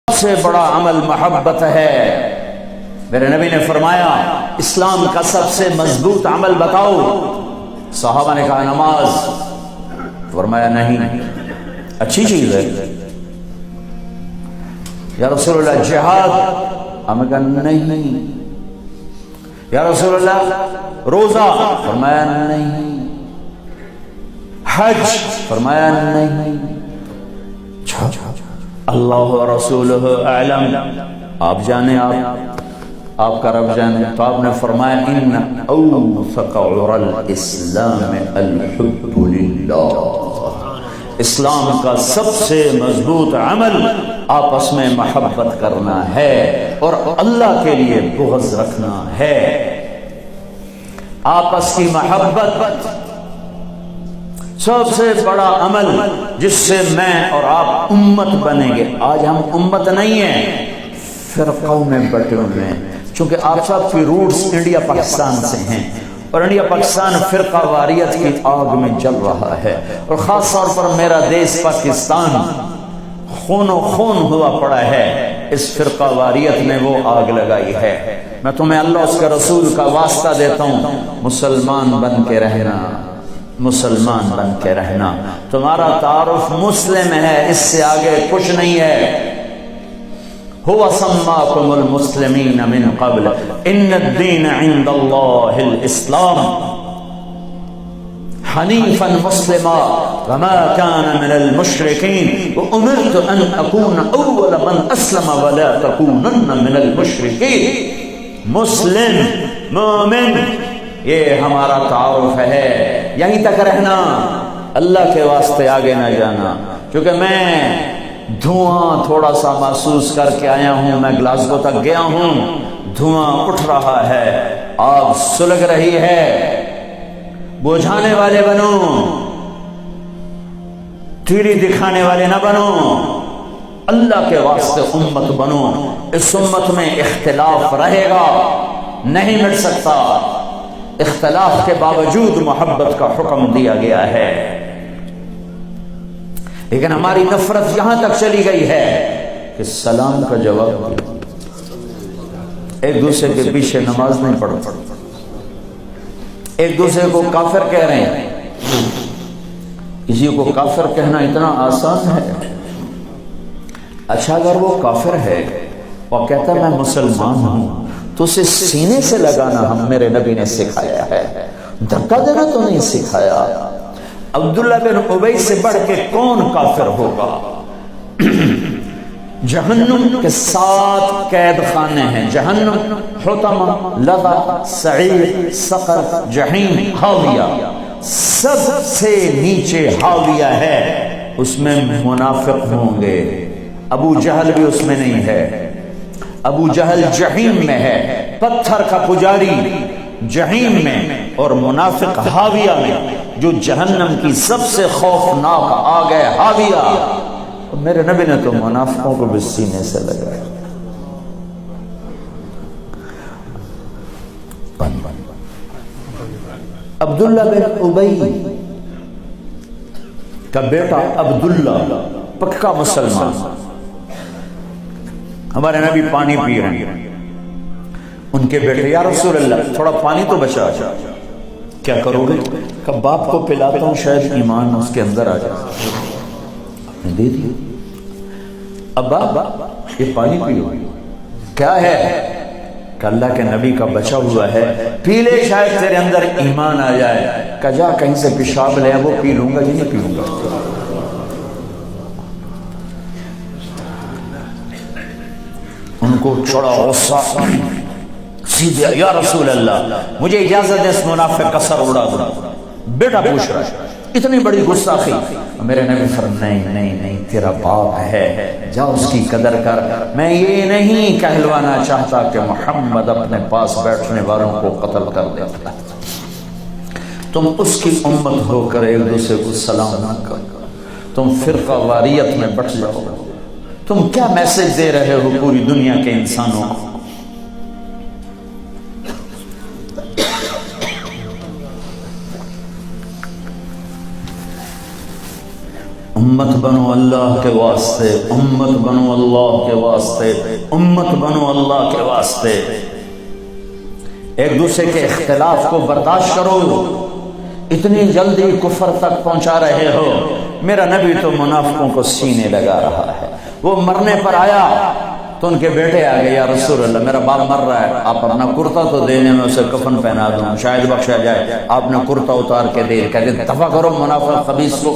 سے بڑا عمل محبت ہے۔ میرے نبی نے فرمایا اسلام کا سب سے مضبوط عمل بتاؤ؟ صحابہ نے کہا نماز۔ فرمایا نہیں، اچھی چیز ہے یا رسول اللہ جہاد؟ ہمیں کہا نہیں۔ یا رسول اللہ روزہ؟ فرمایا نہیں۔ حج؟ فرمایا نہیں۔ اللہ و رسولہ اعلم، آپ جانے، آپ کا رب جانے۔ تو آپ نے فرمایا ان اوثق عرى الاسلام الحب للہ، اسلام کا سب سے مضبوط عمل آپس میں محبت کرنا ہے اور اللہ کے لیے بغض رکھنا ہے۔ آپس کی محبت سب سے بڑا عمل جس سے میں اور آپ امت بنیں گے۔ آج ہم امت نہیں ہیں، فرقوں میں بٹے ہوئے ہیں، چونکہ آپ سب کی روٹس انڈیا پاکستان سے ہیں اور انڈیا پاکستان فرقہ واریت کی آگ میں جل رہا ہے، اور خاص طور پر میرا دیش پاکستان خون و خون ہوا پڑا ہے۔ اس فرقہ واریت نے وہ آگ لگائی ہے۔ میں تمہیں اللہ اس کے رسول کا واسطہ دیتا ہوں، مسلمان بن کے رہنا، مسلمان بن کے رہنا۔ تمہارا تعارف مسلم ہے، اس سے آگے کچھ نہیں ہے۔ هو سماكم المسلمين من قبل ان الدين عند الله الاسلام حنيفا مسلما وما كان من المشركين وامرت ان اكون اول من اسلم ولا تكونن من المشركين۔ مسلم، مومن، یہ ہمارا تعارف ہے۔ یہیں تک رہنا، اللہ کے واسطے آگے نہ جانا، کیونکہ میں دھواں تھوڑا سا محسوس کر کے آیا ہوں۔ میں گلاسگو تک گیا ہوں، دھواں اٹھ رہا ہے، آگ سلگ رہی ہے۔ بجھانے والے بنو، تیری دکھانے والے نہ بنو، اللہ کے واسطے امت بنو۔ اس امت میں اختلاف رہے گا، نہیں مٹ سکتا، اختلاف کے باوجود محبت کا حکم دیا گیا ہے۔ لیکن ہماری نفرت یہاں تک چلی گئی ہے کہ سلام کا جواب ایک دوسرے کے پیچھے نماز نہیں پڑھتے، ایک دوسرے کو کافر کہہ رہے ہیں۔ کسی کو کافر کہنا اتنا آسان ہے۔ اچھا اگر وہ کافر ہے اور کہتا میں مسلمان ہوں تو اسے سینے سے لگانا ہم میرے نبی نے سکھایا ہے، دھکا دینا تو نہیں سکھایا۔ عبداللہ بن ابی سے بڑھ کے کون کافر ہوگا؟ جہنم کے 7 قید خانے ہیں، جہنم، حطمہ، لظہ، سعیر، سقر، جحیم، حاویہ۔ سب سے نیچے حاویہ ہے، اس میں منافق ہوں گے۔ ابو جہل بھی اس میں نہیں ہے، ابو جہل جحیم میں ہے، پتھر کا پجاری جحیم میں، اور منافق حاویہ میں، جو جہنم کی سب سے خوفناک آگ ہے، حاویہ۔ میرے نبی نے تو منافقوں کو بھی سینے سے لگایا۔ عبداللہ بن ابی کا بیٹا عبداللہ پکا مسلمان، ہمارے نبی پانی پی رہے ہیں، ان کے بیٹے یا رسول اللہ تھوڑا پانی تو بچا۔ کیا کرو گے؟ کہ باپ کو پلاتا ہوں، شاید ایمان اس کے اندر آ جائے۔ آپ نے دے دیا۔ ابا یہ پانی پیو۔ کیا ہے؟ کہ اللہ کے نبی کا بچا ہوا ہے، پی لے، شاید تیرے اندر ایمان آ جائے۔ کہ جا کہیں سے پیشاب لے، وہ پی لوں گا یہ نہیں پیوں گا۔ ان کو چڑا غصہ، سیدھے یا رسول اللہ مجھے اجازت دے اس منافق کا سر اڑا دوں۔ بیٹا پوچھ رہا ہے، اتنی بڑی گستاخی۔ میرے نبی فرمایا نہیں نہیں نہیں، تیرا باپ ہے، جا اس کی قدر کر۔ میں یہ نہیں کہلوانا چاہتا کہ محمد اپنے پاس بیٹھنے والوں کو قتل کر دیتا۔ تم اس کی امت ہو کر ایک دوسرے کو سلام نہ کرو، تم فرقہ واریت میں بٹ جاؤ۔ تم کیا میسج دے رہے ہو پوری دنیا کے انسانوں کو؟ उम्मत बनो अल्लाह के वास्ते, उम्मत बनो अल्लाह के वास्ते, उम्मत बनो अल्लाह के वास्ते। एक दूसरे के इख्तिलाफ को बर्दाश्त करो। इतनी जल्दी कुफर तक पहुंचा रहे हो। मेरा नबी तो मुनाफिकों को सीने लगा रहा है। वो मरने पर आया तो उनके बेटे आ गए, या रसूल अल्लाह मेरा बाप मर रहा है, आप अपना कुर्ता तो देने में उसे कफन पहना दूं, शायद बख्शा जाए। आपने कुर्ता उतार के दे, कहते दफा करो मुनाफिक खबीस को।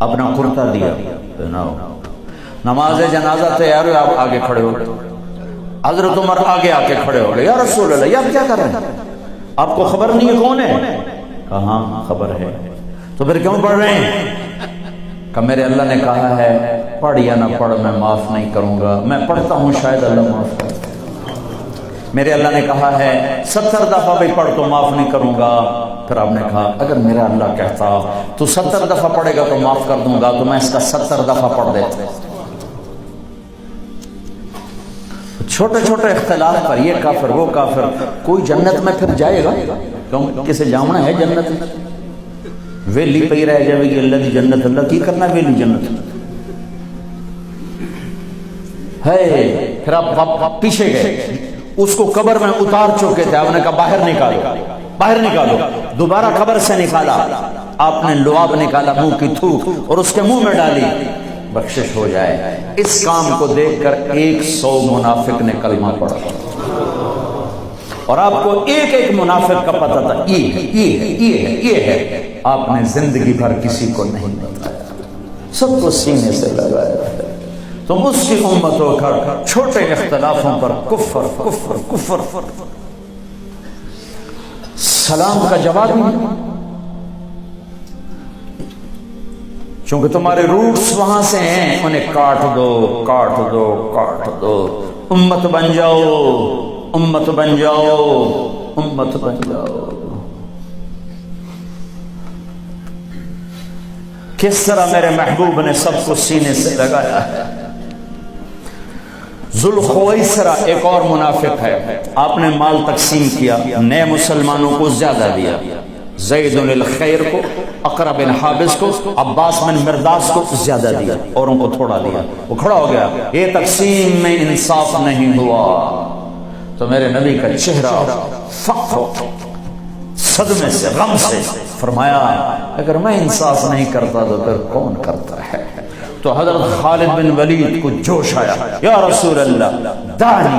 अपना कुर्ता दिया, पहनाओ। नमाज जनाजा तैयार हो, आप आगे खड़े हो। हजरत उमर आगे आके खड़े हो गए, या रसूल अल्लाह ये आप क्या कर रहे हैं, आपको खबर नहीं है कौन है? कहा हाँ खबर है। तो फिर क्यों पढ़ रहे हैं? कि मेरे अल्लाह ने कहा है पढ़ या ना पढ़ मैं माफ नहीं करूंगा। मैं पढ़ता हूं शायद अल्लाह माफ कर। मेरे अल्लाह ने कहा है 70 दफा भी पढ़ तो माफ नहीं करूंगा। फिर आपने कहा अगर मेरा अल्लाह कहता तो 70 दफा पढ़ेगा तो माफ कर दूंगा, तो मैं इसका 70 दफा पढ़ देता। छोटे छोटे इख्तिलाफ पर ये काफिर वो काफिर, कोई जन्नत में फिर जाएगा क्यों? किसे जाना है जन्नत में? वेली पई रह जाएगी अल्लाह की जन्नत। अल्लाह की करना वेली जन्नत है। फिर आप पीछे गए, उसको कब्र में उतार चुके थे। आपने कहा बाहर निकालो, बाहर निकालो। दोबारा कब्र से निकाला, आपने लुआब निकाला, मुंह की थूक और उसके मुंह में डाली, बख्शिश हो जाए। इस काम को देखकर 100 मुनाफिक ने कलमा पढ़ा और आपको एक एक मुनाफिक का पता था, ये है, ये है, ये है, ये है। आपने जिंदगी भर किसी को नहीं बताया, सबको सीने से लगाया। तुम उसकी उम्मत होकर छोटे इख्तिलाफों पर कुफ्र कुफ्र कुफ्र, सलाम का जवाब नहीं, क्योंकि तुम्हारे रूट्स वहां से हैं। उन्हें काट दो, काट दो, काट दो। उम्मत बन जाओ, उम्मत बन जाओ, उम्मत बन जाओ। किस तरह मेरे महबूब ने सबको सीने से लगाया है। जुल्खुवैसरा एक और मुनाफिक है। आपने माल तकसीम किया, नए मुसलमानों को ज्यादा दिया। ज़ैद बिन खैर को, अक़रा बिन हाबिस को, अब्बास बिन मिर्दास को ज्यादा दिया, औरों को थोड़ा दिया। वो खड़ा हो गया, ये तकसीम में इंसाफ नहीं हुआ। तो मेरे नबी का चेहरा सदमे से, गम से फरमाया अगर मैं इंसाफ नहीं करता तो फिर कौन करता है? तो हजरत खालिद बिन वलीद को जोश आया, या रसूल अल्लाह दानी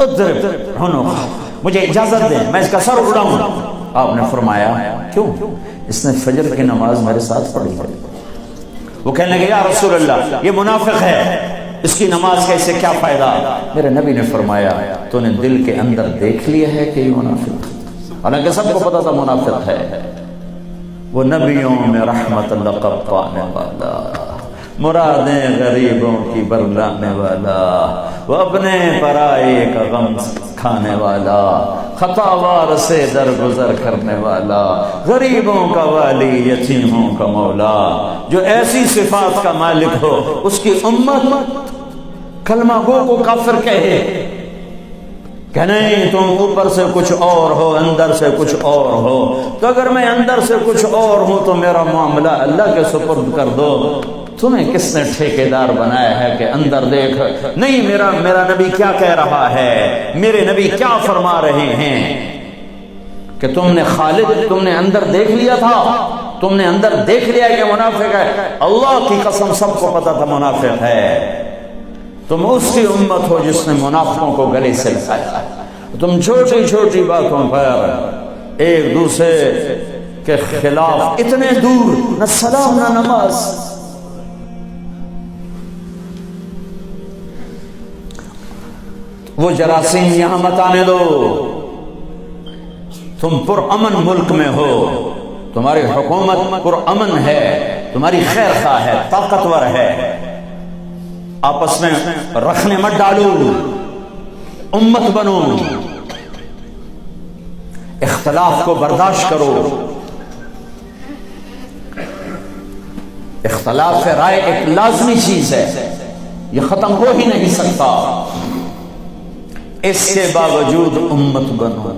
उद्रिब हुनुक, मुझे इजाजत दे मैं इसका सर उड़ाऊं। आपने फरमाया क्यों? इसने फजर की नमाज मेरे साथ पढ़ी है। वो कहने लगे या रसूल अल्लाह ये मुनाफिक है, इसकी नमाज का इससे क्या फायदा? मेरे नबी ने फरमाया तूने दिल के अंदर देख लिया है कि ये मुनाफिक, हालांकि सबको पता था मुनाफिक है। वो नबियों में रहमत लक़ब पाने वाला, मुरादें गरीबों की बरलाने वाला, वो अपने पराये का गम खाने वाला, खतावार से दरगुजर करने वाला, गरीबों का वाली, यतीमों का मौला, जो ऐसी सिफात का मालिक हो उसकी उम्मत कलमा गो को काफिर कहे कि नहीं तुम ऊपर से कुछ और हो, अंदर से कुछ और हो। तो अगर मैं अंदर से कुछ और हूं तो मेरा मामला अल्लाह के सुपुर्द कर दो। तुम्हें किसने ठेकेदार बनाया है कि अंदर देख? नहीं, मेरा नबी क्या कह रहा है, मेरे नबी क्या फरमा रहे हैं कि तुमने खालिद तुमने अंदर देख लिया था, तुमने अंदर देख लिया कि मुनाफिक है। अल्लाह की कसम सबको पता था मुनाफिक है। तुम उसकी उम्मत हो जिसने मुनाफिकों को गले से लगाया। तुम छोटी छोटी बातों पर एक दूसरे के खिलाफ इतने दूर, न सलाम न नमाज। वो जरासीम यहां मत आने दो। तुम पुरअमन मुल्क में हो, तुम्हारी हुकूमत पुरअमन है, तुम्हारी खैर खा है, ताकतवर है। आपस में रखने मत डालो, उम्मत बनो, इख्तिलाफ को बर्दाश्त करो। इख्तिलाफ राय एक लाजमी चीज है, यह खत्म हो ही नहीं सकता। इसके बावजूद उम्मत बनो।